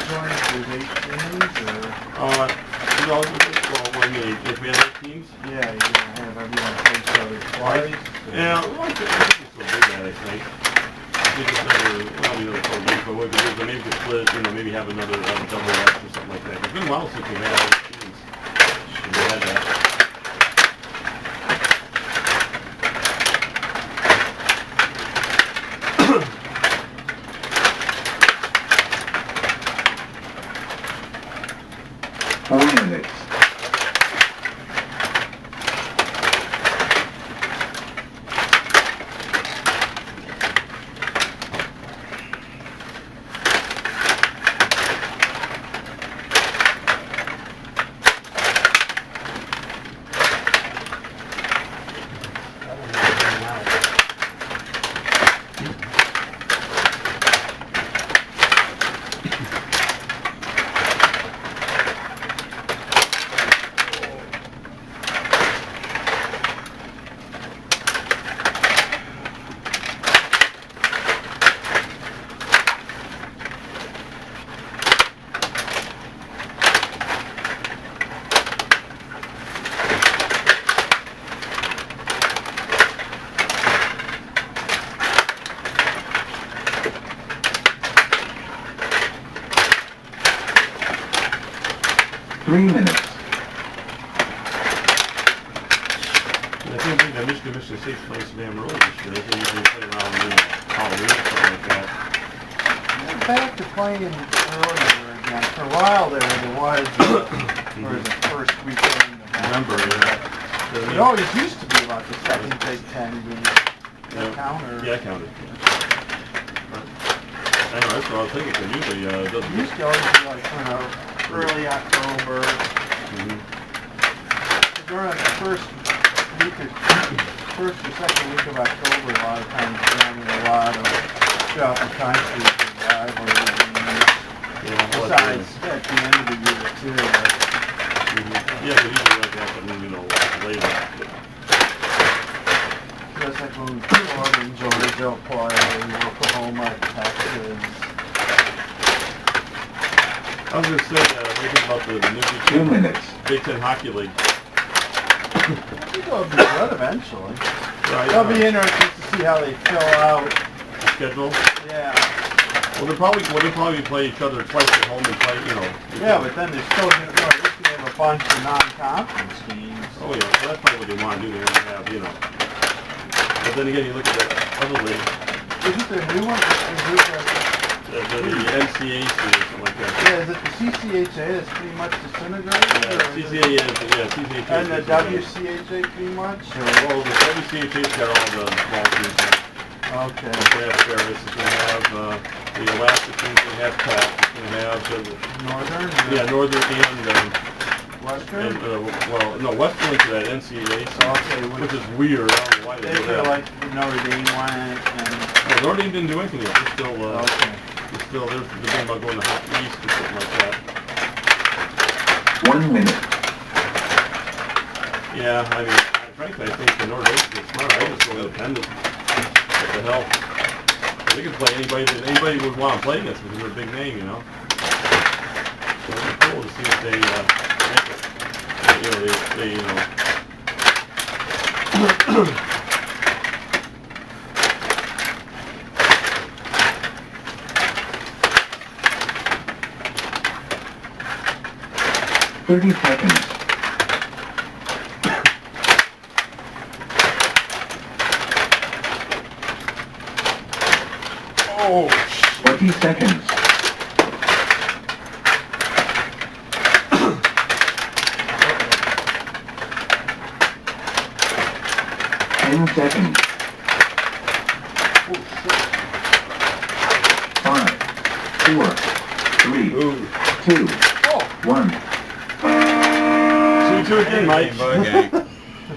join if there's 8 teams, or? No, well, what do you mean, if we have 8 teams? Yeah, you're gonna have everyone play each other twice. Yeah, well, I think we'll do that, I think. We just never, well, we never told you, but what we could do is maybe we could split, you know, maybe have another double X or something like that. It's been a while since we've had 8 teams. Should we had that? 4 minutes. Three minutes. I think that Michigan State's playing some damn rules this year. They usually play around, you know, Halloween or something like that. They're back to playing earlier again. For a while there was, for the first weekend of November, It always used to be like the second Big Ten game. Counter. Yeah, I counted. I know, that's what I was thinking, because usually it doesn't... It used to always be like kind of early October. During the first or second week of October, a lot of times we're having a lot of shot and country rivalries. Besides, at the end of the year, too. Yeah, but usually like that, you know, later. Just like when Florida and Georgia play, Oklahoma, Texas. I was going to say, thinking about the new 2 minutes. Big Ten Hockey League. I think it'll be good eventually. Right. It'll be interesting to see how they fill out. The schedule? Yeah. Well, they'll probably play each other twice at home and play, you know. Yeah, but then they're still going to have a bunch of non-conference teams. Oh, yeah, so that's probably what they want to do. They want to have, you know. But then again, you look at that other league. Isn't there a new one? The NCAC or something like that. Yeah, is it the CCHA that's pretty much disintegrated? Yeah, CCA is, CCHA. And the WCHA pretty much? Or? Well, the WCHA's got all the small teams. Okay. It's going to have Ferris, it's going to have the Alaska team, it's going to have Tech, it's going to have Northern? Yeah, Northern and Western? well, no, Western to that NCAA, which is weird. I don't know why they do feel that. like Notre Dame went and... Well, Notre Dame didn't do anything yet. They're still, they're thinking about going to Hockey East or something like that. 1 minute. Yeah, I mean, frankly, I think the Notre Dame is smart. I just go independent. What the hell? They can play anybody would want to play against because they're a big name, you know. So it'd be cool to see if they make it. They you know. 30 seconds. Oh, 20 seconds. 10 seconds. 5, 4, 3, 2, 1. See you again, Mike.